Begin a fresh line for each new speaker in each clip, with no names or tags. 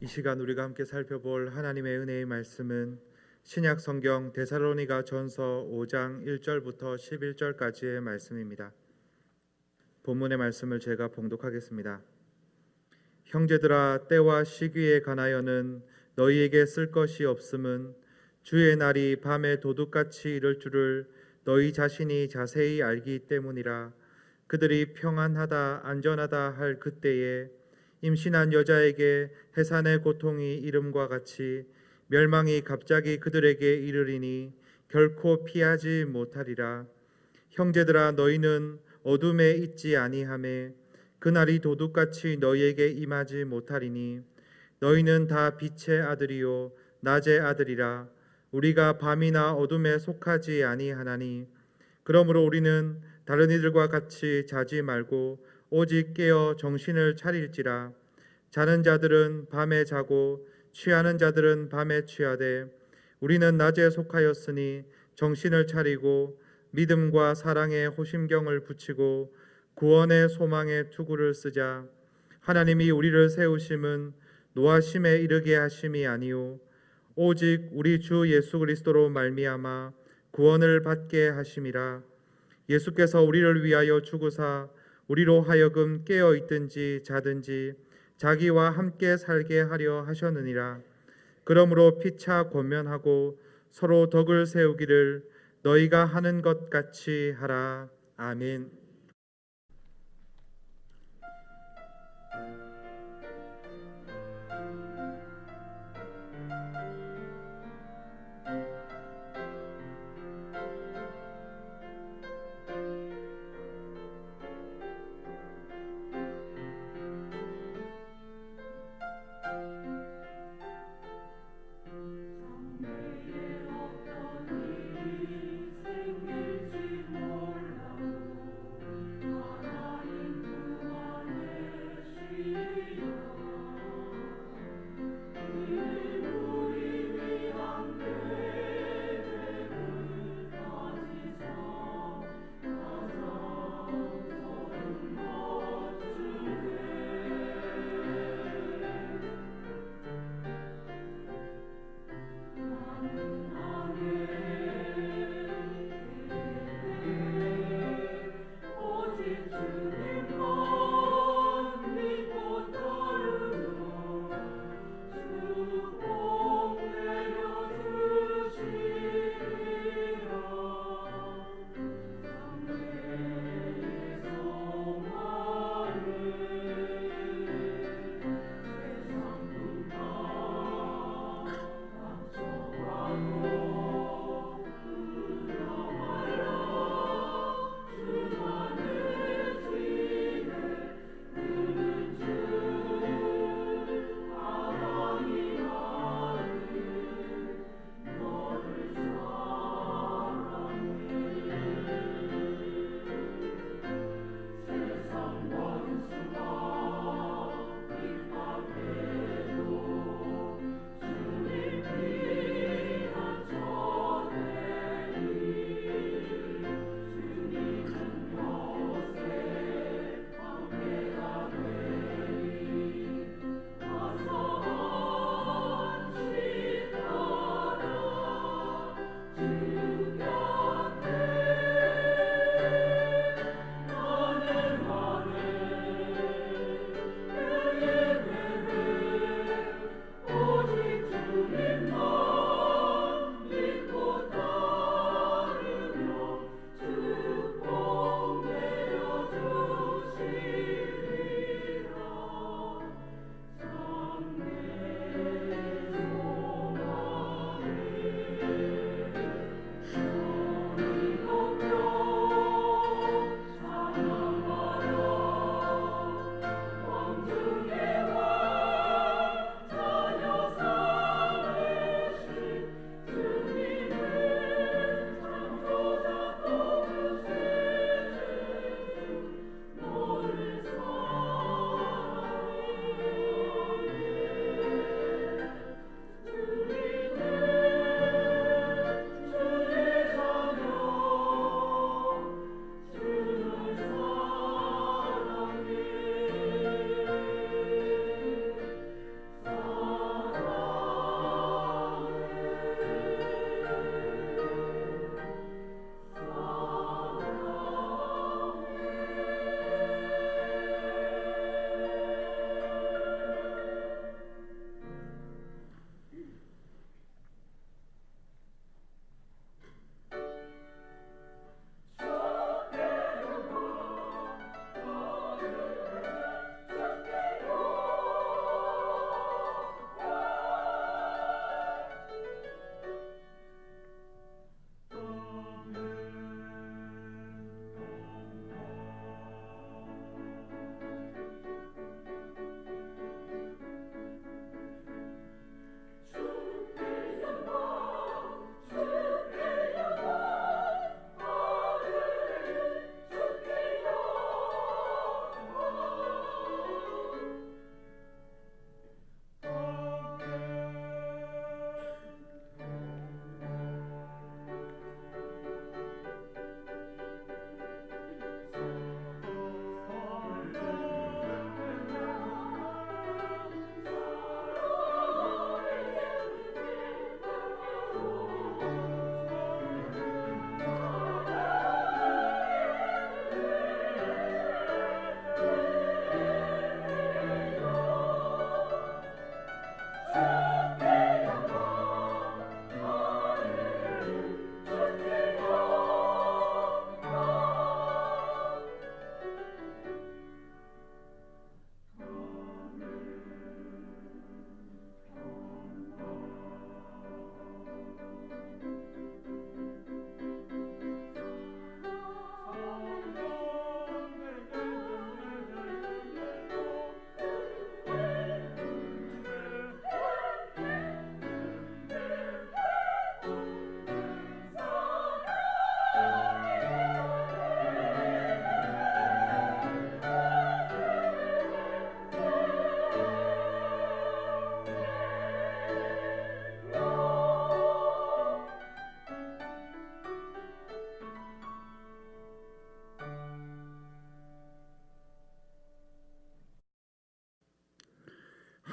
이 시간 우리가 함께 살펴볼 하나님의 은혜의 말씀은 신약 성경 데살로니가 전서 5장 1절부터 11절까지의 말씀입니다. 본문의 말씀을 제가 봉독하겠습니다. 형제들아, 때와 시기에 관하여는 너희에게 쓸 것이 없음은 주의 날이 밤에 도둑같이 이를 줄을 너희 자신이 자세히 알기 때문이라. 그들이 평안하다 안전하다 할 그때에 임신한 여자에게 해산의 고통이 이름과 같이 멸망이 갑자기 그들에게 이르리니 결코 피하지 못하리라. 형제들아, 너희는 어둠에 있지 아니하매 그날이 도둑같이 너희에게 임하지 못하리니 너희는 다 빛의 아들이요 낮의 아들이라. 우리가 밤이나 어둠에 속하지 아니하나니 그러므로 우리는 다른 이들과 같이 자지 말고 오직 깨어 정신을 차릴지라. 자는 자들은 밤에 자고 취하는 자들은 밤에 취하되 우리는 낮에 속하였으니 정신을 차리고 믿음과 사랑에 호심경을 붙이고 구원의 소망에 투구를 쓰자. 하나님이 우리를 세우심은 노하심에 이르게 하심이 아니요 오직 우리 주 예수 그리스도로 말미암아 구원을 받게 하심이라. 예수께서 우리를 위하여 죽으사 우리로 하여금 깨어 있든지 자든지 자기와 함께 살게 하려 하셨느니라. 그러므로 피차 권면하고 서로 덕을 세우기를 너희가 하는 것 같이 하라. 아멘.
내게 어떤 일이 생길지 몰라도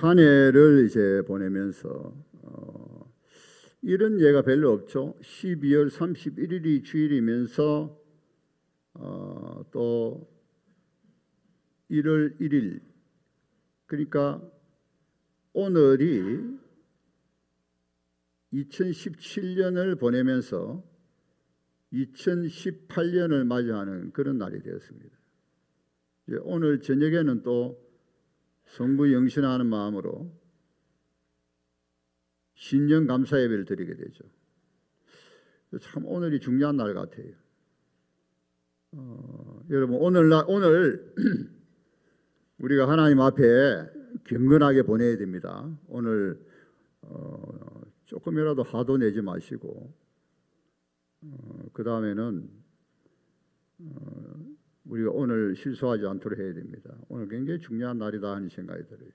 한 해를 이제 보내면서 이런 예가 별로 없죠. 12월 31일이 주일이면서 또 1월 1일, 그러니까 오늘이 2017년을 보내면서 2018년을 맞이하는 그런 날이 되었습니다. 이제 오늘 저녁에는 또 성부 영신하는 마음으로 신년 감사 예배를 드리게 되죠. 참 오늘이 중요한 날 같아요. 여러분 오늘 우리가 하나님 앞에 경건하게 보내야 됩니다. 오늘 조금이라도 화도 내지 마시고 그 다음에는 우리가 오늘 실수하지 않도록 해야 됩니다. 오늘 굉장히 중요한 날이다 하는 생각이 들어요.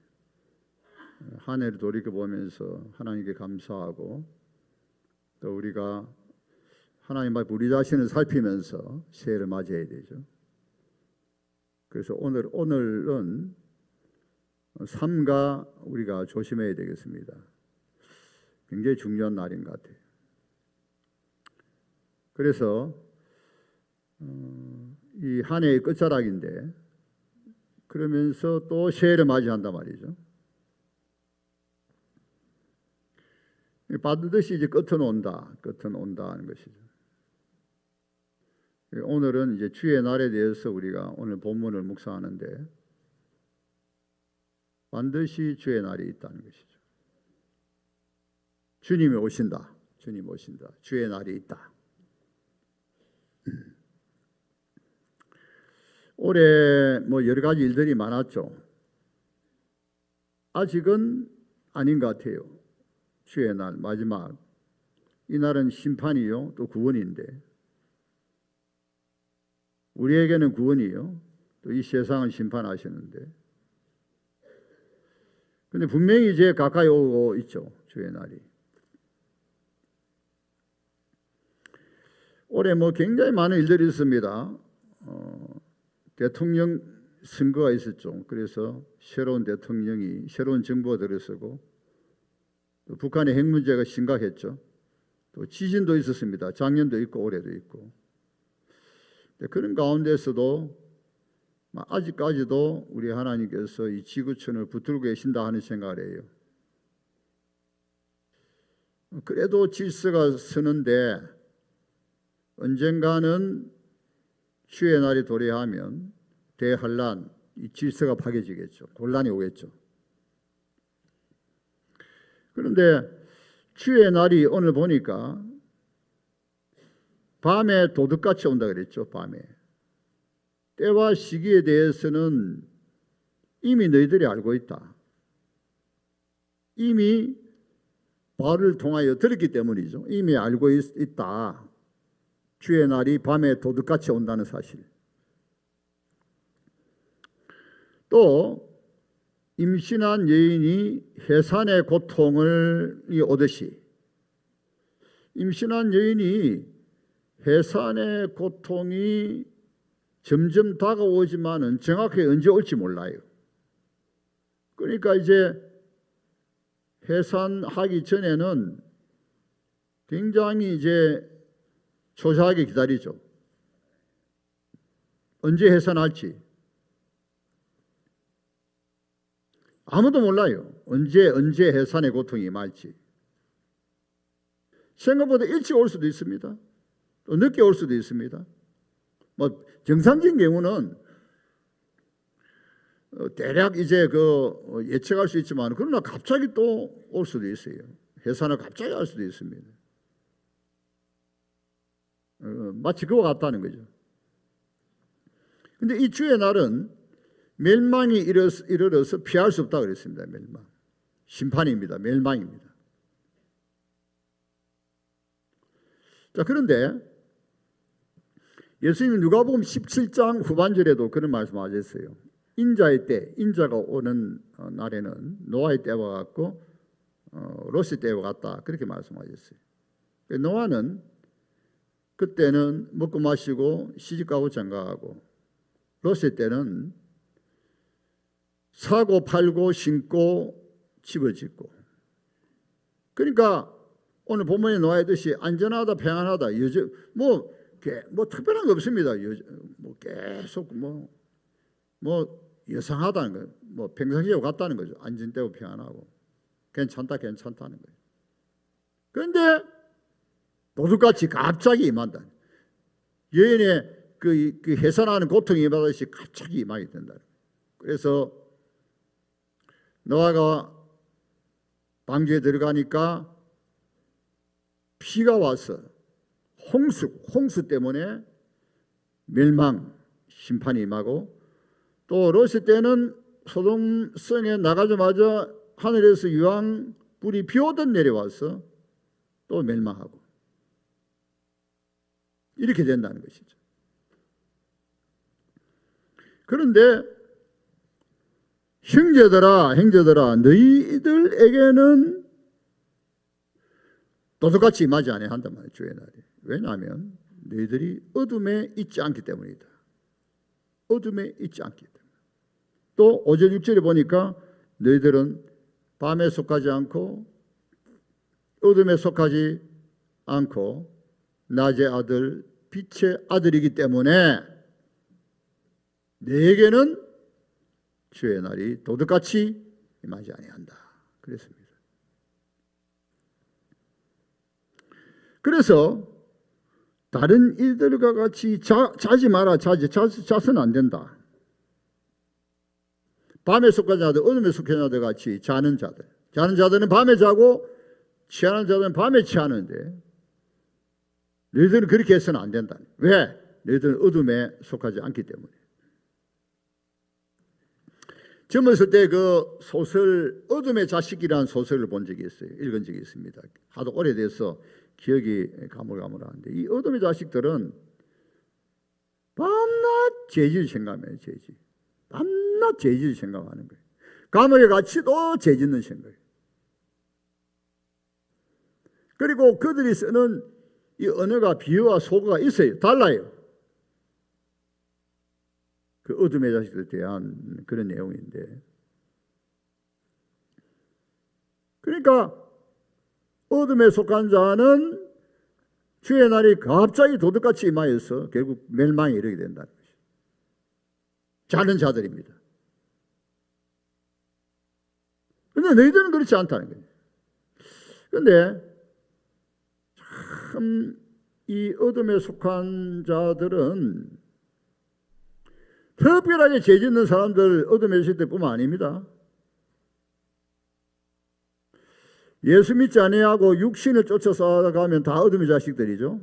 한 해를 돌이켜보면서 하나님께 감사하고 또 우리가 하나님 앞에 우리 자신을 살피면서 새해를 맞이해야 되죠. 그래서 오늘은 삼가 우리가 조심해야 되겠습니다. 굉장히 중요한 날인 것 같아요. 그래서 이 한 해의 끝자락인데 그러면서 또 새해를 맞이한단 말이죠. 반드시 이제 끝은 온다 하는 것이죠. 오늘은 이제 주의 날에 대해서 우리가 오늘 본문을 묵상하는데 반드시 주의 날이 있다는 것이죠. 주님이 오신다. 주의 날이 있다. 올해 뭐 여러 가지 일들이 많았죠. 아직은 아닌 것 같아요. 주의 날 마지막 이 날은 심판이요 또 구원인데 우리에게는 구원이요 또 이 세상을 심판하시는데 근데 분명히 이제 가까이 오고 있죠. 주의 날이. 올해 뭐 굉장히 많은 일들이 있습니다. 대통령 선거가 있었죠. 그래서 새로운 대통령이 새로운 정부가 들어서고 또 북한의 핵 문제가 심각했죠. 또 지진도 있었습니다. 작년도 있고 올해도 있고. 그런 가운데서도 아직까지도 우리 하나님께서 이 지구촌을 붙들고 계신다 하는 생각을 해요. 그래도 질서가 서는데 언젠가는 주의 날이 도래하면 대환란, 이 질서가 파괴지겠죠. 혼란이 오겠죠. 그런데 주의 날이 오늘 보니까 밤에 도둑같이 온다 그랬죠. 밤에. 때와 시기에 대해서는 이미 너희들이 알고 있다. 이미 바울을 통하여 들었기 때문이죠. 이미 알고 있다. 주의 날이 밤에 도둑같이 온다는 사실. 또 임신한 여인이 해산의 고통을 오듯이 임신한 여인이 해산의 고통이 점점 다가오지만은 정확히 언제 올지 몰라요. 그러니까 이제 해산하기 전에는 굉장히 이제 초조하게 기다리죠. 언제 해산할지 아무도 몰라요. 언제 해산의 고통이 임할지. 생각보다 일찍 올 수도 있습니다. 또 늦게 올 수도 있습니다. 뭐 정상적인 경우는 대략 이제 예측할 수 있지만 그러나 갑자기 또 올 수도 있어요. 해산을 갑자기 할 수도 있습니다. 마치 그와 같다는 거죠. 근데 이 주의 날은 멸망이 이르러서 피할 수 없다고 그랬습니다. 멸망. 심판입니다. 멸망입니다. 자, 그런데 예수님은 누가복음 17장 후반절에도 그런 말씀하셨어요. 인자의 때, 인자가 오는 날에는 노아의 때와 같고 롯의 때와 같다. 그렇게 말씀하셨어요. 노아는 그때는 먹고 마시고 시집가고 장가가고 롯의 때는 사고 팔고 신고 집을 짓고, 그러니까 오늘 본문에 나와 있듯이 안전하다, 평안하다, 뭐 특별한 거 없습니다. 뭐 계속 뭐 여상하다는 거예요. 뭐 평상시와 같다는 거죠. 안전되고 평안하고 괜찮다는 거예요. 그런데 도둑같이 갑자기 임한다. 여인의 그 해산하는 고통이 임하듯이 갑자기 임하게 된다. 그래서 노아가 방주에 들어가니까 비가 와서 홍수 때문에 멸망 심판이 임하고, 또 롯의 때는 소돔 성에 나가자마자 하늘에서 유황 불이 비오듯 내려와서 또 멸망하고, 이렇게 된다는 것이죠. 그런데 형제들아 너희들에게는 도둑같이 임하지 아니한단 말이에요. 주의 날이. 왜냐하면 너희들이 어둠에 있지 않기 때문이다. 어둠에 있지 않기 때문에. 또 5절 6절에 보니까 너희들은 밤에 속하지 않고 어둠에 속하지 않고 낮의 아들 빛의 아들이기 때문에 너에게는 주의 날이 도둑같이 임하지 아니한다. 그랬습니다. 그래서 다른 이들과 같이 자지 마라. 자서는 안 된다. 밤에 속하지 않아도 어둠에 속하지 않아도 같이 자는 자들은 밤에 자고 취하는 자들은 밤에 취하는데 너희들은 그렇게 해서는 안 된다. 왜? 너희들은 어둠에 속하지 않기 때문에. 젊었을 때 그 소설 어둠의 자식이라는 소설을 본 적이 있어요. 읽은 적이 있습니다. 하도 오래돼서 기억이 가물가물한데, 이 어둠의 자식들은 밤낮 죄질 생각해요. 죄질. 밤낮 죄질 생각하는 거예요. 감옥에 갇히도 죄 짓는 생각이에요. 그리고 그들이 쓰는 이 언어가 비유와 소거가 있어요. 달라요. 그 어둠의 자식들에 대한 그런 내용인데, 그러니까 어둠에 속한 자는 주의 날이 갑자기 도둑같이 임하여서 결국 멸망에 이르게 된다는 것이죠. 자는 자들입니다. 그런데 너희들은 그렇지 않다는 거예요. 그런데 참 이 어둠에 속한 자들은 특별하게 죄 짓는 사람들 어둠에 있을 때뿐만 아닙니다. 예수 믿지 아니하고 육신을 쫓아 살아가면 다 어둠의 자식들이죠.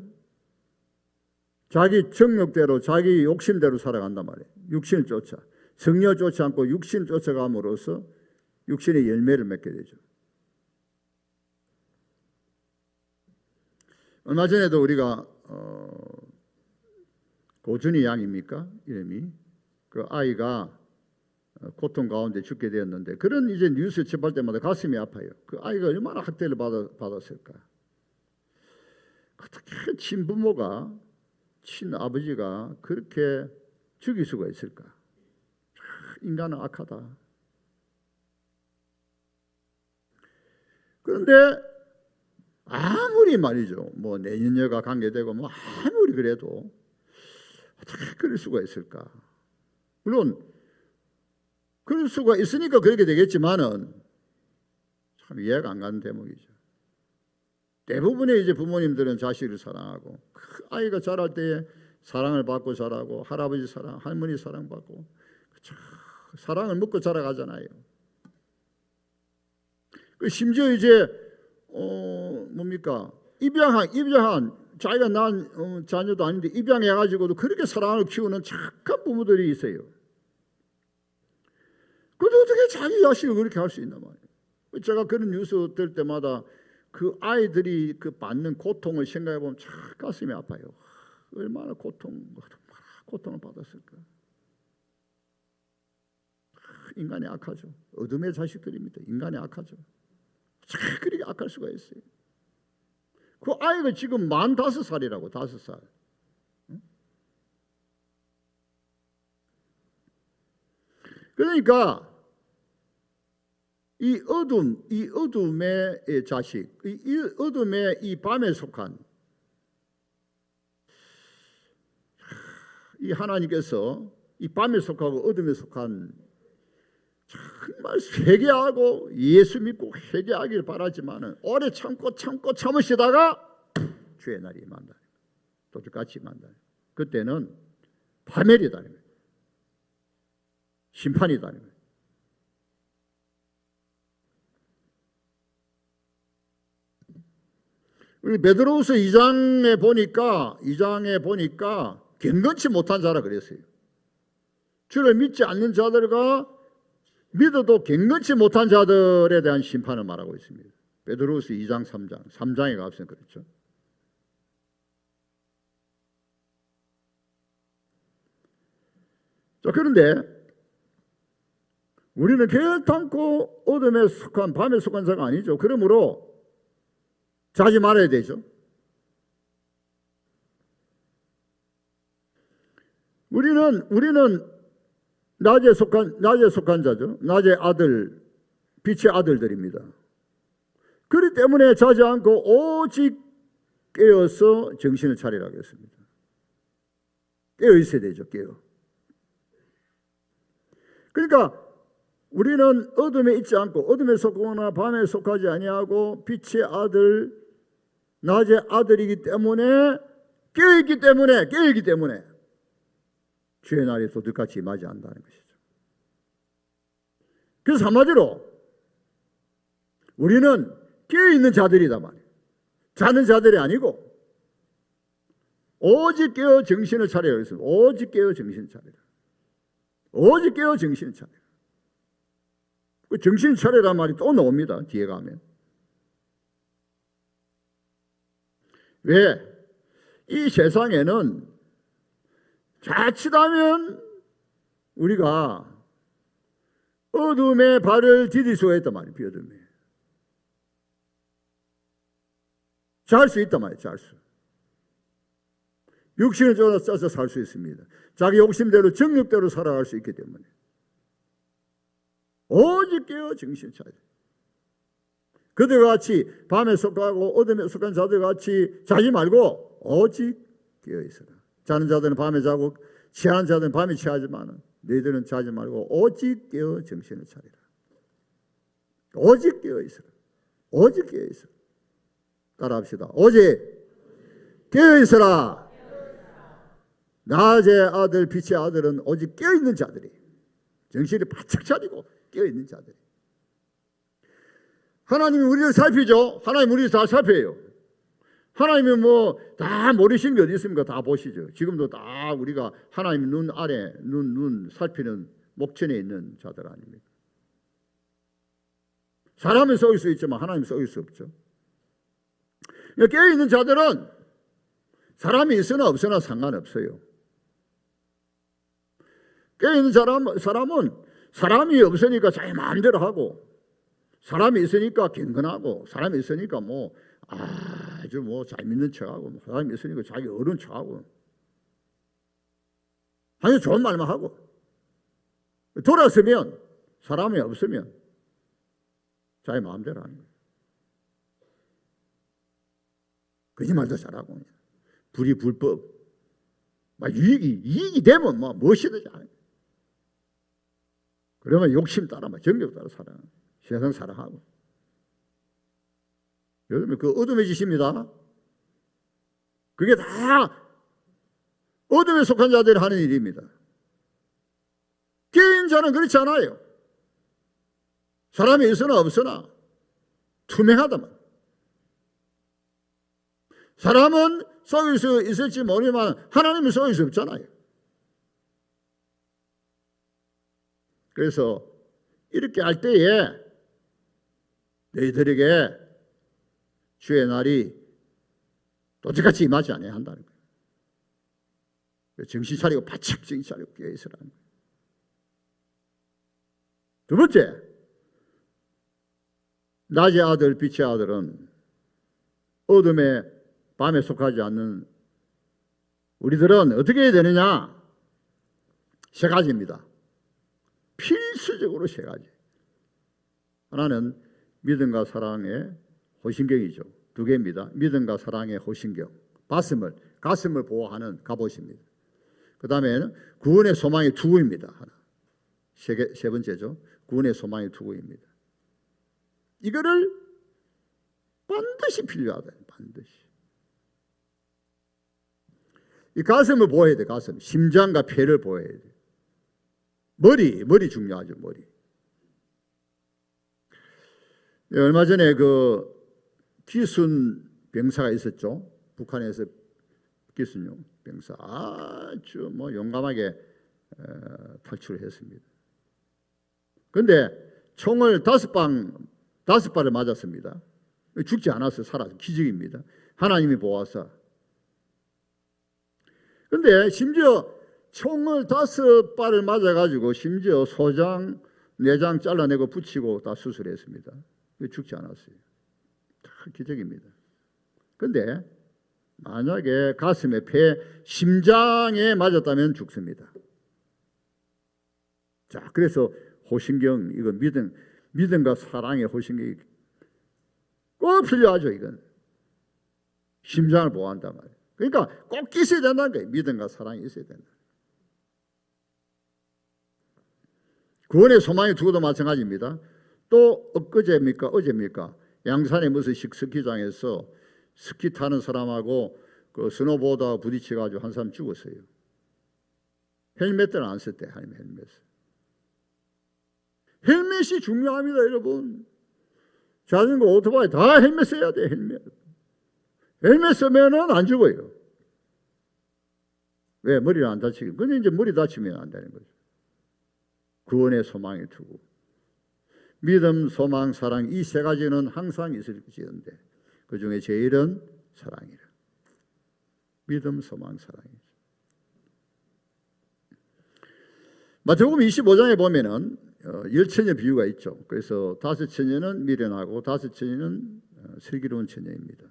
자기 정욕대로 자기 욕심대로 살아간단 말이에요. 육신을 쫓아. 성령을 쫓지 않고 육신을 쫓아감으로써 육신의 열매를 맺게 되죠. 얼마 전에도 우리가 고준이 양입니까? 이름이. 그 아이가 고통 가운데 죽게 되었는데, 그런 이제 뉴스 접할 때마다 가슴이 아파요. 그 아이가 얼마나 학대를 받았을까? 어떻게 친부모가, 친아버지가 그렇게 죽일 수가 있을까? 인간은 악하다. 그런데 아무리 말이죠, 뭐 내년녀가 관계되고 뭐 아무리 그래도 어떻게 그럴 수가 있을까? 물론 그럴 수가 있으니까 그렇게 되겠지만은 참 이해가 안 가는 대목이죠. 대부분의 이제 부모님들은 자식을 사랑하고, 그 아이가 자랄 때 사랑을 받고 자라고, 할아버지 사랑, 할머니 사랑 받고, 사랑을 먹고 자라가잖아요. 그 심지어 이제 뭡니까? 입양한 자기가 낳은 자녀도 아닌데 입양해가지고도 그렇게 사랑을 키우는 착한 부모들이 있어요. 근데 어떻게 자기 자식을 그렇게 할 수 있나 말이에요. 제가 그런 뉴스 들 때마다 그 아이들이 그 받는 고통을 생각해 보면 참 가슴이 아파요. 얼마나 고통을 받았을까. 인간이 악하죠. 어둠의 자식들입니다. 인간이 악하죠. 참 그렇게 악할 수가 있어요. 그 아이가 지금 15살이라고, 5살. 그러니까 이 어둠의 자식, 이 어둠의 이 밤에 속한 이 하나님께서 이 밤에 속하고 어둠에 속한 정말 회개하고 예수 믿고 회개하기를 바라지만은 오래 참고 참으시다가 주의 날이 임한다. 도둑같이 임한다. 그때는 파멸이다. 심판이다. 우리 베드로후서 2장에 보니까 경건치 못한 자라 그랬어요. 주를 믿지 않는 자들과 믿어도 경건치 못한 자들에 대한 심판을 말하고 있습니다. 베드로후서 2장 3장에 가서 그렇죠. 자, 그런데 우리는 결단코 어둠에 속한 밤에 속한 자가 아니죠. 그러므로 자지 말아야 되죠. 우리는 낮에 속한 자죠. 낮의 아들, 빛의 아들들입니다. 그렇기 때문에 자지 않고 오직 깨어서 정신을 차리라고 했습니다. 깨어 있어야 되죠. 깨어. 그러니까 우리는 어둠에 있지 않고 어둠에 속거나 밤에 속하지 아니하고 빛의 아들, 낮의 아들이기 때문에 깨어있기 때문에 주의 날이 도둑같이 임하지 않는다는 것이죠. 그래서 한마디로 우리는 깨어있는 자들이다 말이에요. 자는 자들이 아니고 오직 깨어 정신을 차리라 했습니다. 오직 깨어 정신을 차리라. 오직 깨어 정신을 차리라. 그 정신 차리란 말이 또 나옵니다. 뒤에 가면. 왜? 이 세상에는 자칫하면 우리가 어둠에 발을 디딜 수가 있단 말이에요. 비어둠에. 잘 수 있단 말이에요. 잘 수. 육신을 쫓아서 살 수 있습니다. 자기 욕심대로 정욕대로 살아갈 수 있기 때문에. 오직 깨어 정신 차려. 그들같이 밤에 속하고 어둠에 속한 자들같이 자지 말고 오직 깨어 있어라. 자는 자들은 밤에 자고 취하는 자들은 밤에 취하지만 너희들은 자지 말고 오직 깨어 정신을 차리라. 오직 깨어 있어라. 오직 깨어 있어라. 따라합시다. 오직 깨어 있어라. 낮의 아들 빛의 아들은 오직 깨어 있는 자들이 정신을 바짝 차리고 깨어 있는 자들. 하나님이 우리를 살피죠. 하나님 우리를 다 살펴요. 하나님이 뭐 다 모르시는 게 어디 있습니까? 다 보시죠. 지금도 다 우리가 하나님 눈 아래 눈 살피는 목전에 있는 자들 아닙니까? 사람은 속일 수 있지만 하나님 속일 수 없죠. 깨어 있는 자들은 사람이 있으나 없으나 상관없어요. 깨어 있는 사람은 사람이 없으니까 자기 마음대로 하고, 사람이 있으니까 경건하고, 사람이 있으니까 뭐 아주 뭐 잘 믿는 척하고, 사람이 있으니까 자기 어른 척하고, 아주 좋은 말만 하고, 돌아서면 사람이 없으면 자기 마음대로 하는 거예요. 거짓말도 잘하고, 불이 불법, 막 이익이 되면 뭐 무엇이든지 하는 거예요. 그러면 욕심 따라, 정욕 따라 살아. 세상 사랑하고. 여러분, 그 어둠의 짓입니다. 그게 다 어둠에 속한 자들이 하는 일입니다. 깨어있는 자는 그렇지 않아요. 사람이 있으나 없으나 투명하다만. 사람은 속일 수 있을지 모르지만 하나님은 속일 수 없잖아요. 그래서 이렇게 할 때에 너희들에게 주의 날이 도둑같이 임하지 않아야 한다는 거예요. 정신 차리고 바짝 정신 차리고 깨어 있으라는 거예요. 두 번째, 낮의 아들 빛의 아들은 어둠에 밤에 속하지 않는 우리들은 어떻게 해야 되느냐? 세 가지입니다. 필수적으로 세 가지. 하나는 믿음과 사랑의 호신경이죠. 두 개입니다. 믿음과 사랑의 호신경. 가슴을 보호하는 갑옷입니다. 그 다음에는 구원의 소망의 투구입니다. 하나. 세 번째죠. 구원의 소망의 투구입니다. 이거를 반드시 필요하다. 반드시. 이 가슴을 보호해야 돼. 가슴. 심장과 폐를 보호해야 돼. 머리 중요하죠. 머리. 얼마 전에 그 기순 병사가 있었죠. 북한에서 기순 병사 아주 용감하게 탈출을 했습니다. 그런데 총을 5발을 맞았습니다. 죽지 않았어요. 살아서 기적입니다. 하나님이 보아서. 그런데 심지어 총을 5발을 맞아가지고 심지어 소장, 내장 잘라내고 붙이고 다 수술했습니다. 죽지 않았어요. 다 기적입니다. 그런데 만약에 가슴에, 폐, 심장에 맞았다면 죽습니다. 자, 그래서 호신경, 이거 믿음과 사랑의 호신경이 꼭 필요하죠. 이건 심장을 보호한단 말이에요. 그러니까 꼭 있어야 된다는 거예요. 믿음과 사랑이 있어야 된다. 구원의 소망의 투구도 마찬가지입니다. 또 어제입니까? 양산의 무슨 스키장에서 스키 타는 사람하고 그 스노보드하고 부딪혀가지고 한 사람 죽었어요. 헬멧을 안 썼대. 헬멧이 중요합니다, 여러분. 자전거, 오토바이 다 헬멧 써야 돼. 헬멧 쓰면은 안 죽어요. 왜? 머리를 안 다치게. 근데 이제 머리 다치면 안 되는 거죠. 구원의 소망의 투구. 믿음, 소망, 사랑, 이 세 가지는 항상 있을지언데 그 중에 제일은 사랑이라. 믿음, 소망, 사랑이죠. 마태복음 25장에 보면은 10처녀 비유가 있죠. 그래서 5처녀는 미련하고 5처녀는 슬기로운 처녀입니다.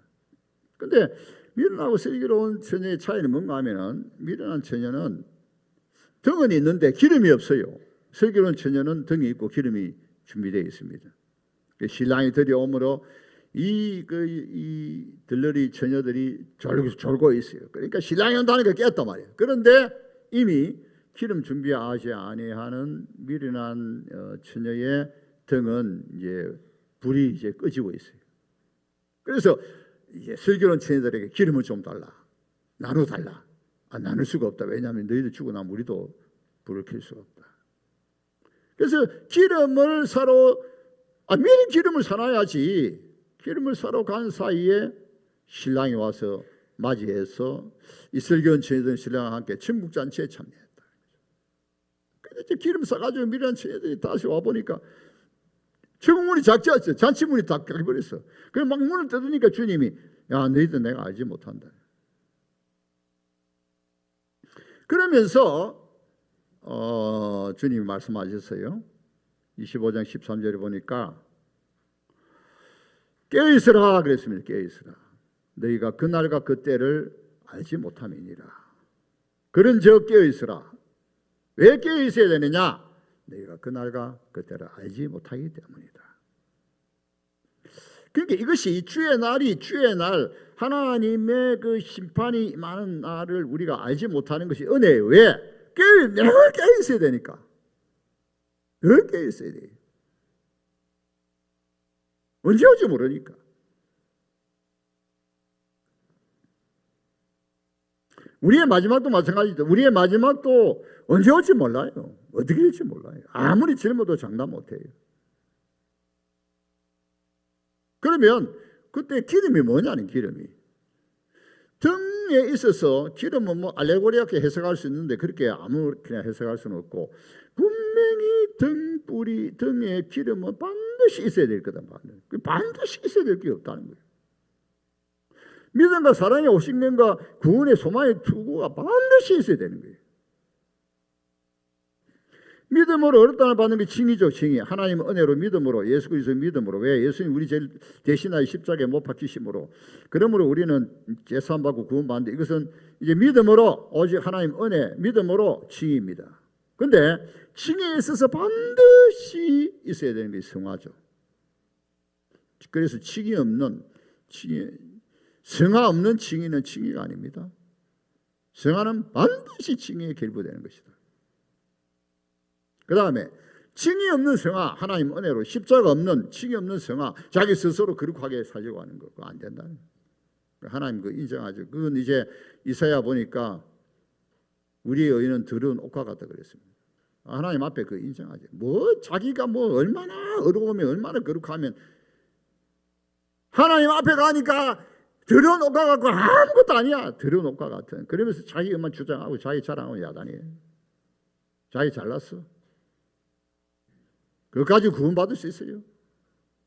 근데 미련하고 슬기로운 처녀의 차이는 뭔가 하면은 미련한 처녀는 등은 있는데 기름이 없어요. 슬기로운 처녀는 등이 있고 기름이 준비되어 있습니다. 신랑이 들여오므로 이 들러리 처녀들이 졸고 있어요. 그러니까 신랑이 온다니까 깼단 말이에요. 그런데 이미 기름 준비하지 아니하는 미련한 처녀의 등은 이제 불이 이제 꺼지고 있어요. 그래서 이제 슬기로운 처녀들에게 기름을 좀 달라, 나눠 달라. 나눌 수가 없다. 왜냐하면 너희들 죽고 나면 우리도 불을 켤 수가 없다. 그래서 기름을 사러 미리 기름을 사놔야지. 기름을 사러 간 사이에 신랑이 와서 맞이해서 이 슬기로운 처녀들 신랑과 함께 천국 잔치에 참여했다. 근데 이제 기름 사가지고 미련한 처녀들이 다시 와 보니까 천국문이 작지 않죠. 잔치문이 다 깨버렸어. 그래서 막 문을 뜯으니까 주님이 야 너희들 내가 알지 못한다. 그러면서 주님이 말씀하셨어요. 25장 13절에 보니까 깨어있으라 그랬습니다. 깨어있으라. 너희가 그날과 그때를 알지 못함이니라. 그런즉 깨어있으라. 왜 깨어있어야 되느냐? 너희가 그날과 그때를 알지 못하기 때문이다. 그러니까 이것이 주의 날 하나님의 그 심판이 많은 날을 우리가 알지 못하는 것이 은혜예요. 왜? 내가 깨어있어야 되니까. 늘 깨어있어야 돼. 언제 올지 모르니까. 우리의 마지막도 마찬가지죠. 우리의 마지막도 언제 올지 몰라요. 어떻게 될지 몰라요. 아무리 젊어도 장담 못해요. 그러면 그때 기름이 뭐냐는 기름이. 등에 있어서 기름은 뭐 알레고리하게 해석할 수 있는데 그렇게 아무렇게나 해석할 수는 없고 분명히 등의 기름은 반드시 있어야 될 거다. 반드시 있어야 될 게 없다는 거예요. 믿음과 사랑의 오신경과 구원의 소망의 투구가 반드시 있어야 되는 거예요. 믿음으로 어렵다는 받는 게 칭의죠. 칭의. 하나님은 은혜로 믿음으로 예수 그리스도 믿음으로. 왜? 예수님 우리 제일 대신하여 십자가에 못 박히심으로. 그러므로 우리는 제사함 받고 구원 받는데 이것은 이제 믿음으로 오직 하나님 은혜 믿음으로 칭의입니다. 그런데 칭의에 있어서 반드시 있어야 되는 게 성화죠. 그래서 성화 없는 칭의는 칭의가 아닙니다. 성화는 반드시 칭의에 결부되는 것이다. 그 다음에 칭의 없는 성화, 하나님 은혜로 십자가 없는 칭의 없는 성화, 자기 스스로 거룩하게 살려고 하는 거, 그거 안 된다는 거예요. 하나님 그거 인정하죠. 그건 이제 이사야 보니까 우리의 의는 더러운 옷과 같다 그랬습니다. 하나님 앞에 그거 인정하죠. 뭐 자기가 뭐 얼마나 어려우면 얼마나 거룩하면 하나님 앞에 가니까 더러운 옷과 같고 아무것도 아니야. 더러운 옷과 같은. 그러면서 자기 것만 주장하고 자기 자랑하고 야단이에요. 자기 잘났어. 그것까지 구원받을 수 있어요?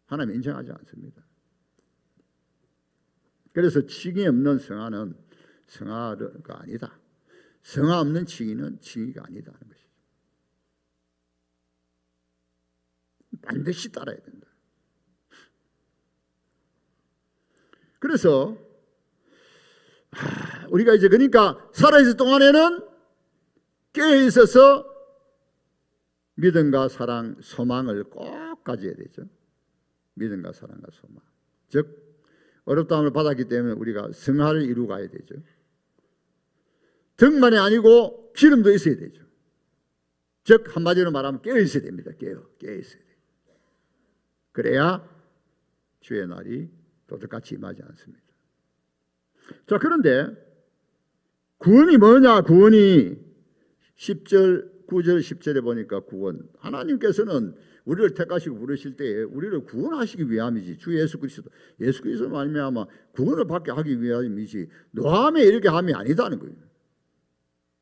하나님 인정하지 않습니다. 그래서 칭의 없는 성화는 성화가 아니다. 성화 없는 칭의는 칭의가 아니다는 것이죠. 반드시 따라야 된다. 그래서 우리가 이제 그러니까 살아있을 동안에는 깨어 있어서 믿음과 사랑, 소망을 꼭 가져야 되죠. 믿음과 사랑과 소망. 즉 어렵다함을 받았기 때문에 우리가 성화를 이루고 가야 되죠. 덕만이 아니고 기름도 있어야 되죠. 즉 한마디로 말하면 깨어 있어야 됩니다. 깨어 있어야 돼요. 그래야 주의 날이 도둑같이 임하지 않습니다. 자, 그런데 구원이 뭐냐? 구원이 10절, 9절, 10절에 보니까 구원. 하나님께서는 우리를 택하시고 부르실 때에 우리를 구원하시기 위함이지. 주 예수 그리스도 말미암아 구원을 받게 하기 위함이지. 노함에 이렇게 함이 아니다는 거예요.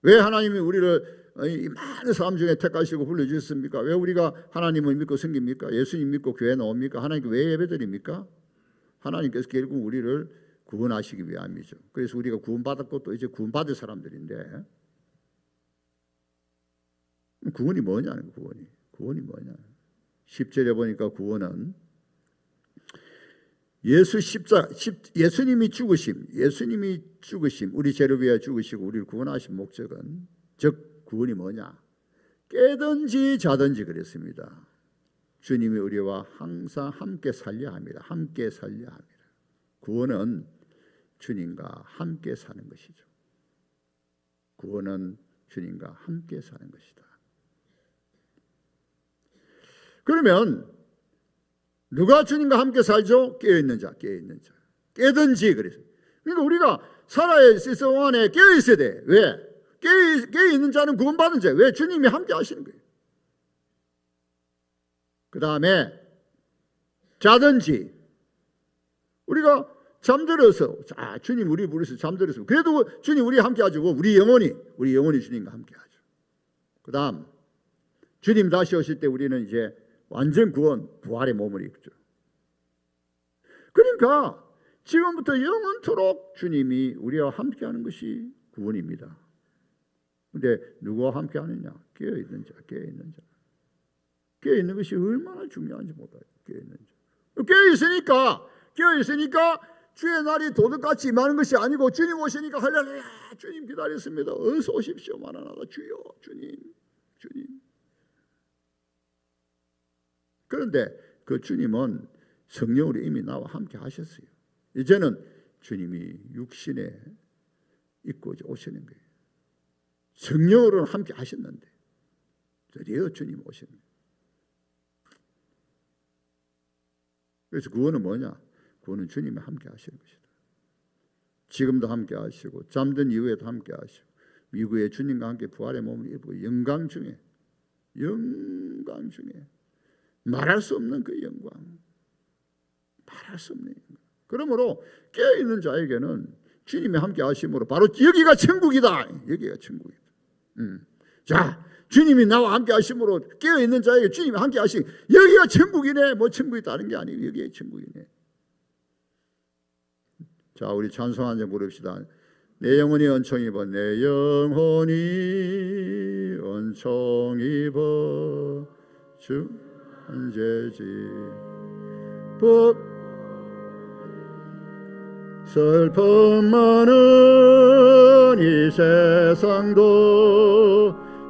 왜 하나님이 우리를 이 많은 사람 중에 택하시고 불러주셨습니까? 왜 우리가 하나님을 믿고 섬깁니까? 예수님 믿고 교회 나옵니까? 하나님께 왜 예배드립니까? 하나님께서 결국 우리를 구원하시기 위함이죠. 그래서 우리가 구원받았고 또 이제 구원받을 사람들인데 구원이 뭐냐는 구원이 뭐냐? 10절에 보니까 구원은 예수님이 죽으심, 우리 죄를 위하여 죽으시고 우리를 구원하신 목적은, 즉 구원이 뭐냐? 깨든지 자든지 그랬습니다. 주님이 우리와 항상 함께 살려 합니다. 함께 살려 합니다. 구원은 주님과 함께 사는 것이죠. 구원은 주님과 함께 사는 것이다. 그러면 누가 주님과 함께 살죠? 깨어있는 자. 깨든지 그래서. 그러니까 우리가 살아있을 동안에 깨어있어야 돼. 왜? 깨어있는 자는 구원받은 자예요. 왜? 주님이 함께 하시는 거예요. 그 다음에 자든지 우리가 잠들어서 주님 우리 부르셔서 잠들었으면 그래도 주님 우리 함께 하죠. 우리 영혼이 주님과 함께 하죠. 그 다음 주님 다시 오실 때 우리는 이제 완전 부활의 몸을 입죠. 그러니까 지금부터 영원토록 주님이 우리와 함께하는 것이 구원입니다. 그런데 누구와 함께하느냐? 깨어있는 자. 깨어있는 것이 얼마나 중요한지 몰라요. 깨어있으니까 주의 날이 도둑같이 임하는 것이 아니고 주님 오시니까 할렐루야 주님 기다렸습니다. 어서 오십시오. 마라나다 주여 주님. 그런데 그 주님은 성령으로 이미 나와 함께 하셨어요. 이제는 주님이 육신에 있고 오시는 거예요. 성령으로는 함께 하셨는데 드디어 주님 오시는 거예요. 그래서 구원은 뭐냐? 구원은 주님이 함께 하시는 것이다. 지금도 함께 하시고 잠든 이후에도 함께 하시고 미국의 주님과 함께 부활의 몸을 입고 영광 중에 말할 수 없는 그 영광. 그러므로 깨어있는 자에게는 주님이 함께 하심으로 바로 여기가 천국이다. 자, 주님이 나와 함께 하심으로 깨어있는 자에게 주님이 함께 하시 여기가 천국이네. 뭐 천국이 다른 게 아니고 여기가 천국이네. 자, 우리 찬송 한 장 부릅시다. 내 영혼이 은총 입어 내 영혼이 은총 입어 주 언제지 슬픔 많은 이 세상도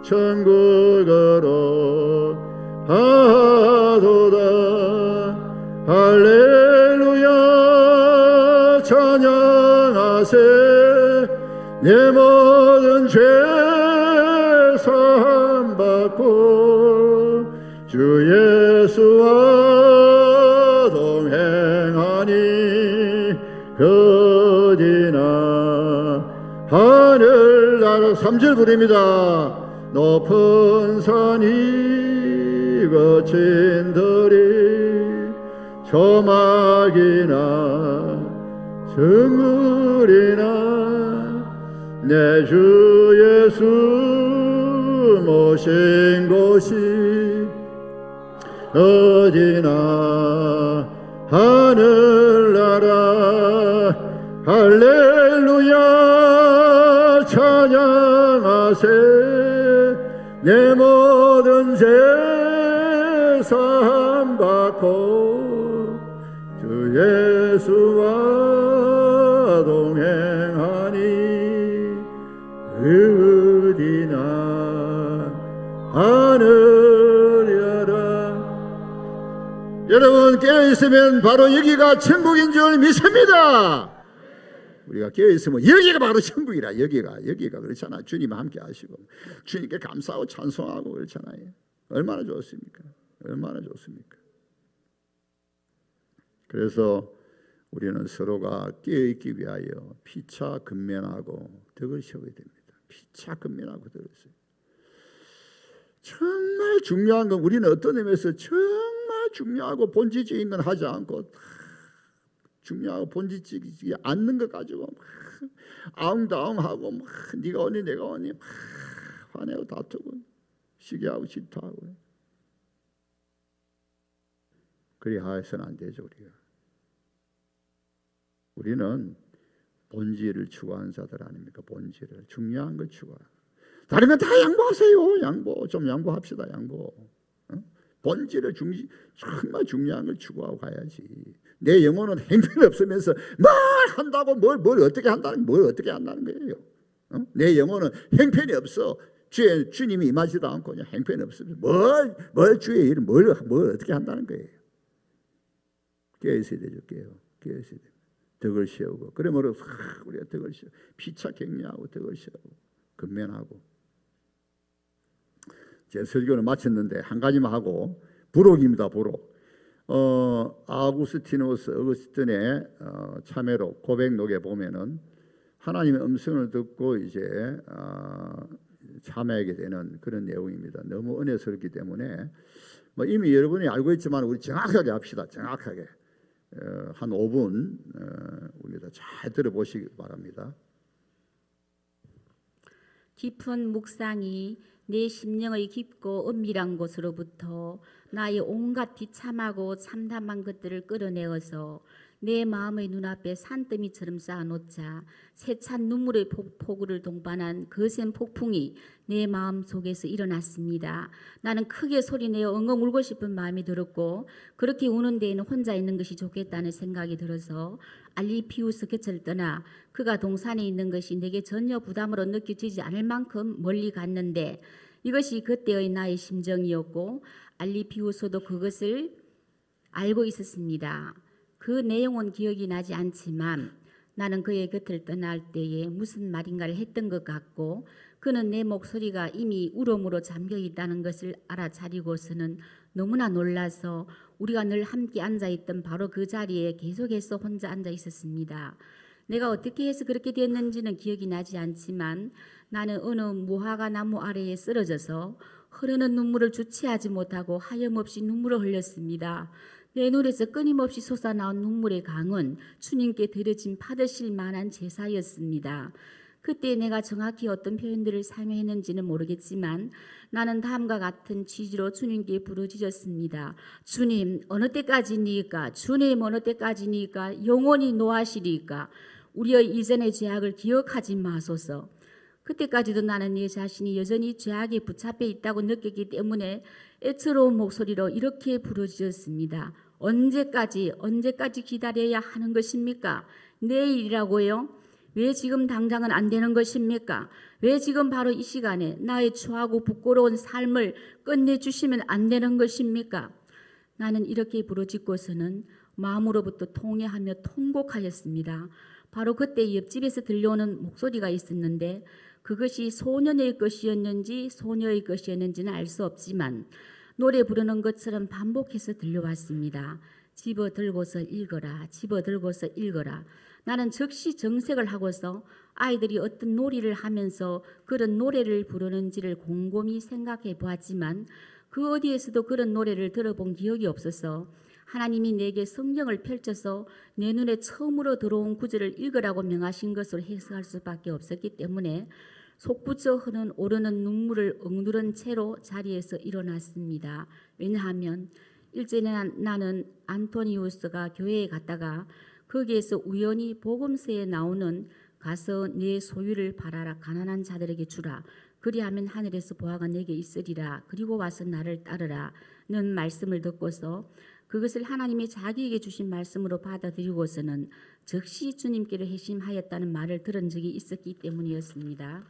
천국으로 하도다 할렐루야 찬양하세 내 모든 죄 사함 받고 주 예수와 동행하니 어디나 하늘나라 3절 부릅니다. 높은 산이 거친 들이 조막이나 정글이나 내 주 예수 모신 곳이 어디나 하늘나라 할렐루야 찬양하세 내 모든 죄 사함 받고 주 예수와 동행하니 어디나 하늘이라. 여러분 깨어있으면 바로 여기가 천국인 줄 믿습니다. 우리가 깨어있으면 여기가 바로 천국이라. 여기가 그렇잖아. 주님과 함께 하시고 주님께 감사하고 찬송하고 그렇잖아요. 얼마나 좋습니까? 얼마나 좋습니까? 그래서 우리는 서로가 깨어있기 위하여 피차 근면하고 덕을 세워야 됩니다. 피차 근면하고 덕을 세워. 정말 중요한 건 우리는 어떤 의미에서 정말 중요하고 본질적인 건 하지 않고 중요하고 본질적이지 않는 것 가지고 아웅다웅하고 네가 오니 내가 오니 화내고 다투고 시기하고 질투하고 그리 하여서는 안 되죠. 우리는 본질을 추구하는 자들 아닙니까? 본질을 중요한 걸 추구하는. 다른 건 다 양보하세요. 좀 양보합시다. 본질을 정말 중요한 걸 추구하고 가야지. 내 영혼은 행편이 없으면서 뭘 한다고 뭘 어떻게 한다는 거예요. 내 영혼은 행편이 없어. 주님이 임하지도 않고 그냥 행편이 없으면서 뭘 주의 일을 뭘 어떻게 한다는 거예요. 깨어있어야 되죠. 깨어있어야 돼요. 덕을 세우고 그러므로 우리가 덕을 세우고 피차 격려하고 덕을 세우고 근면하고. 제 설교는 마쳤는데 한 가지만 하고 부록입니다. 부록. 아우구스티누스 어거스틴의 참회록 고백록에 보면은 하나님의 음성을 듣고 이제 참회하게 되는 그런 내용입니다. 너무 은혜스럽기 때문에 이미 여러분이 알고 있지만 우리 정확하게 합시다. 정확하게 한 5분 우리가 잘 들어보시기 바랍니다.
깊은 묵상이 내 심령의 깊고 은밀한 곳으로부터 나의 온갖 비참하고 참담한 것들을 끌어내어서 내 마음의 눈앞에 산더미처럼 쌓아놓자 세찬 눈물의 폭우를 동반한 거센 폭풍이 내 마음 속에서 일어났습니다. 나는 크게 소리내어 엉엉 울고 싶은 마음이 들었고 그렇게 우는 데에는 혼자 있는 것이 좋겠다는 생각이 들어서 알리피우스 곁을 떠나 그가 동산에 있는 것이 내게 전혀 부담으로 느껴지지 않을 만큼 멀리 갔는데 이것이 그때의 나의 심정이었고 알리피우스도 그것을 알고 있었습니다. 그 내용은 기억이 나지 않지만 나는 그의 곁을 떠날 때에 무슨 말인가를 했던 것 같고 그는 내 목소리가 이미 울음으로 잠겨 있다는 것을 알아차리고서는 너무나 놀라서 우리가 늘 함께 앉아있던 바로 그 자리에 계속해서 혼자 앉아 있었습니다. 내가 어떻게 해서 그렇게 됐는지는 기억이 나지 않지만 나는 어느 무화과 나무 아래에 쓰러져서 흐르는 눈물을 주체하지 못하고 하염없이 눈물을 흘렸습니다. 내 눈에서 끊임없이 솟아나온 눈물의 강은 주님께 드려진 받으실 만한 제사였습니다. 그때 내가 정확히 어떤 표현들을 사용했는지는 모르겠지만 나는 다음과 같은 취지로 주님께 부르짖었습니다. 주님 어느 때까지니까? 주님 어느 때까지니까? 영원히 노하시리까? 우리의 이전의 죄악을 기억하지 마소서. 그때까지도 나는 내 자신이 여전히 죄악에 붙잡혀 있다고 느꼈기 때문에 애처로운 목소리로 이렇게 부르짖었습니다. 언제까지 기다려야 하는 것입니까? 내일이라고요? 왜 지금 당장은 안 되는 것입니까? 왜 지금 바로 이 시간에 나의 추하고 부끄러운 삶을 끝내주시면 안 되는 것입니까? 나는 이렇게 부르짖고서는 마음으로부터 통회하며 통곡하였습니다. 바로 그때 옆집에서 들려오는 목소리가 있었는데 그것이 소년의 것이었는지 소녀의 것이었는지는 알 수 없지만 노래 부르는 것처럼 반복해서 들려왔습니다. 집어들고서 읽어라. 집어들고서 읽어라. 나는 즉시 정색을 하고서 아이들이 어떤 놀이를 하면서 그런 노래를 부르는지를 곰곰이 생각해 보았지만 그 어디에서도 그런 노래를 들어본 기억이 없어서 하나님이 내게 성경을 펼쳐서 내 눈에 처음으로 들어온 구절을 읽으라고 명하신 것으로 해석할 수밖에 없었기 때문에 솟구쳐 흐르는 오르는 눈물을 억누른 채로 자리에서 일어났습니다. 왜냐하면 일전에 나는 안토니우스가 교회에 갔다가 거기에서 우연히 복음서에 나오는 가서 내 소유를 팔아라 가난한 자들에게 주라 그리하면 하늘에서 보화가 내게 있으리라 그리고 와서 나를 따르라는 말씀을 듣고서 그것을 하나님이 자기에게 주신 말씀으로 받아들이고서는 즉시 주님께로 회심하였다는 말을 들은 적이 있었기 때문이었습니다.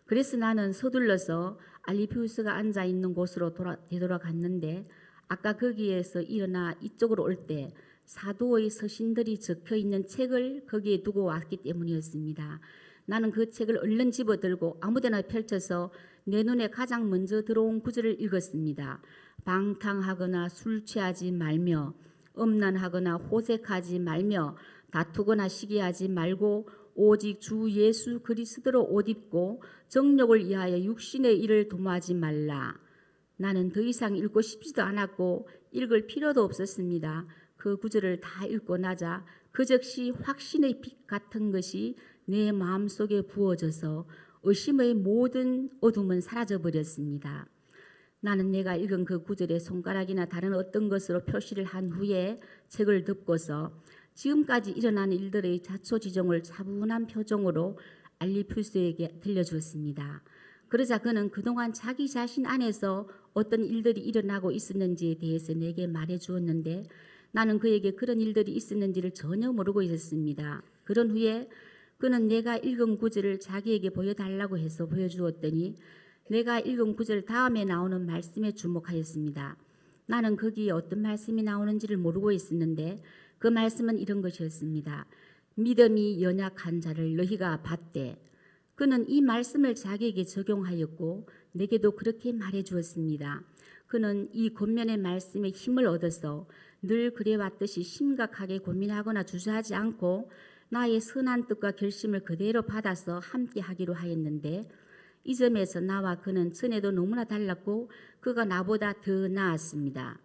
그래서 나는 서둘러서 알리피우스가 앉아있는 곳으로 되돌아갔는데 아까 거기에서 일어나 이쪽으로 올 때 사도의 서신들이 적혀있는 책을 거기에 두고 왔기 때문이었습니다. 나는 그 책을 얼른 집어들고 아무데나 펼쳐서 내 눈에 가장 먼저 들어온 구절을 읽었습니다. 방탕하거나 술 취하지 말며 음란하거나 호색하지 말며 다투거나 시기하지 말고 오직 주 예수 그리스도로 옷 입고 정욕을 위하여 육신의 일을 도모하지 말라. 나는 더 이상 읽고 싶지도 않았고 읽을 필요도 없었습니다. 그 구절을 다 읽고 나자 그 즉시 확신의 빛 같은 것이 내 마음속에 부어져서 의심의 모든 어둠은 사라져버렸습니다. 나는 내가 읽은 그 구절에 손가락이나 다른 어떤 것으로 표시를 한 후에 책을 덮고서 지금까지 일어난 일들의 자초지종을 차분한 표정으로 알리피우스에게 들려주었습니다. 그러자 그는 그동안 자기 자신 안에서 어떤 일들이 일어나고 있었는지에 대해서 내게 말해주었는데 나는 그에게 그런 일들이 있었는지를 전혀 모르고 있었습니다. 그런 후에 그는 내가 읽은 구절을 자기에게 보여달라고 해서 보여주었더니 내가 읽은 구절 다음에 나오는 말씀에 주목하였습니다. 나는 거기에 어떤 말씀이 나오는지를 모르고 있었는데 그 말씀은 이런 것이었습니다. 믿음이 연약한 자를 너희가 받되. 그는 이 말씀을 자기에게 적용하였고 내게도 그렇게 말해주었습니다. 그는 이 권면의 말씀에 힘을 얻어서 늘 그래왔듯이 심각하게 고민하거나 주저하지 않고 나의 선한 뜻과 결심을 그대로 받아서 함께 하기로 하였는데 이 점에서 나와 그는 전에도 너무나 달랐고 그가 나보다 더 나았습니다.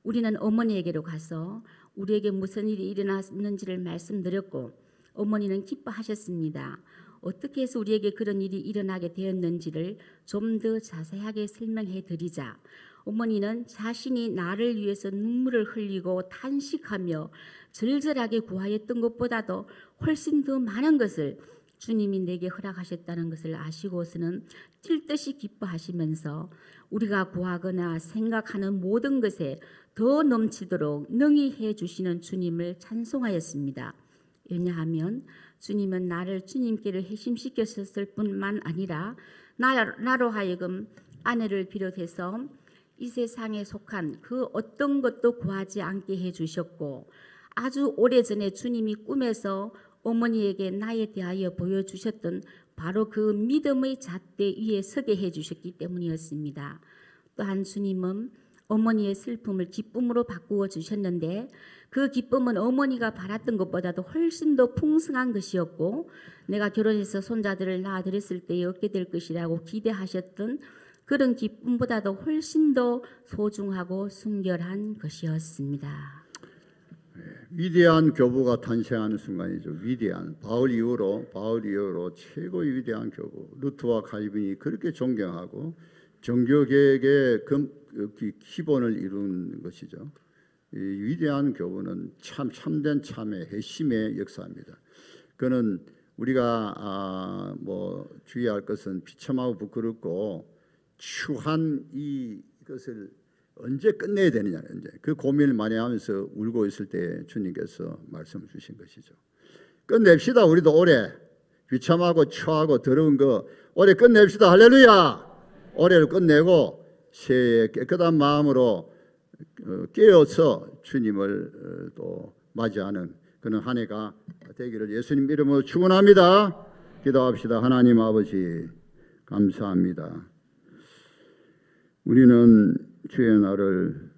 우리는 어머니에게로 가서 우리에게 무슨 일이 일어났는지를 말씀드렸고 어머니는 기뻐하셨습니다. 어떻게 해서 우리에게 그런 일이 일어나게 되었는지를 좀 더 자세하게 설명해 드리자 어머니는 자신이 나를 위해서 눈물을 흘리고 탄식하며 절절하게 구하였던 것보다도 훨씬 더 많은 것을 주님이 내게 허락하셨다는 것을 아시고서는 뛸 듯이 기뻐하시면서 우리가 구하거나 생각하는 모든 것에 더 넘치도록 능히 해주시는 주님을 찬송하였습니다. 왜냐하면 주님은 나를 주님께로 회심시켰을 뿐만 아니라 나로 하여금 아내를 비롯해서 이 세상에 속한 그 어떤 것도 구하지 않게 해주셨고 아주 오래전에 주님이 꿈에서 어머니에게 나에 대하여 보여주셨던 바로 그 믿음의 잣대 위에 서게 해주셨기 때문이었습니다. 또한 주님은 어머니의 슬픔을 기쁨으로 바꾸어 주셨는데 그 기쁨은 어머니가 바랐던 것보다도 훨씬 더 풍성한 것이었고 내가 결혼해서 손자들을 낳아드렸을 때에 얻게 될 것이라고 기대하셨던 그런 기쁨보다도 훨씬 더 소중하고 순결한 것이었습니다.
위대한 교부가 탄생하는 순간이죠. 위대한 바울 이후로 최고의 위대한 교부 루트와 칼빈이 그렇게 존경하고 종교개혁의 기본을 이룬 것이죠. 이 위대한 교부는 참된 참의 핵심의 역사입니다. 그는 우리가 주의할 것은 비참하고 부끄럽고 추한 이것을 언제 끝내야 되느냐 이제 그 고민을 많이 하면서 울고 있을 때 주님께서 말씀을 주신 것이죠. 끝냅시다. 우리도 올해 비참하고 추하고 더러운 거 올해 끝냅시다. 할렐루야. 올해를 끝내고 새해 깨끗한 마음으로 깨어서 주님을 또 맞이하는 그런 한 해가 되기를 예수님 이름으로 축원합니다. 기도합시다. 하나님 아버지 감사합니다. 우리는 주의 날을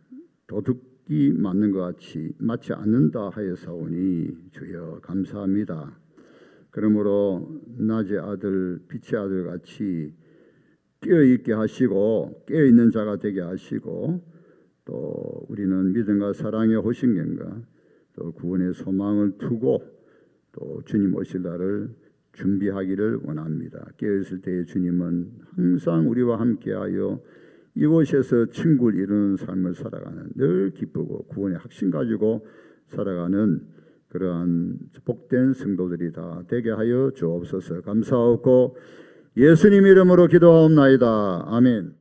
도둑이 맞는 것 같이 맞지 않는다 하여사오니 주여 감사합니다. 그러므로 낮의 아들 빛의 아들 같이 깨어있게 하시고 깨어있는 자가 되게 하시고 또 우리는 믿음과 사랑의 호신경과 또 구원의 소망을 두고 또 주님 오실 날을 준비하기를 원합니다. 깨어있을 때에 주님은 항상 우리와 함께하여 이곳에서 친구를 이루는 삶을 살아가는 늘 기쁘고 구원의 확신 가지고 살아가는 그러한 복된 성도들이 다 되게 하여 주옵소서. 감사하고 예수님 이름으로 기도하옵나이다. 아멘.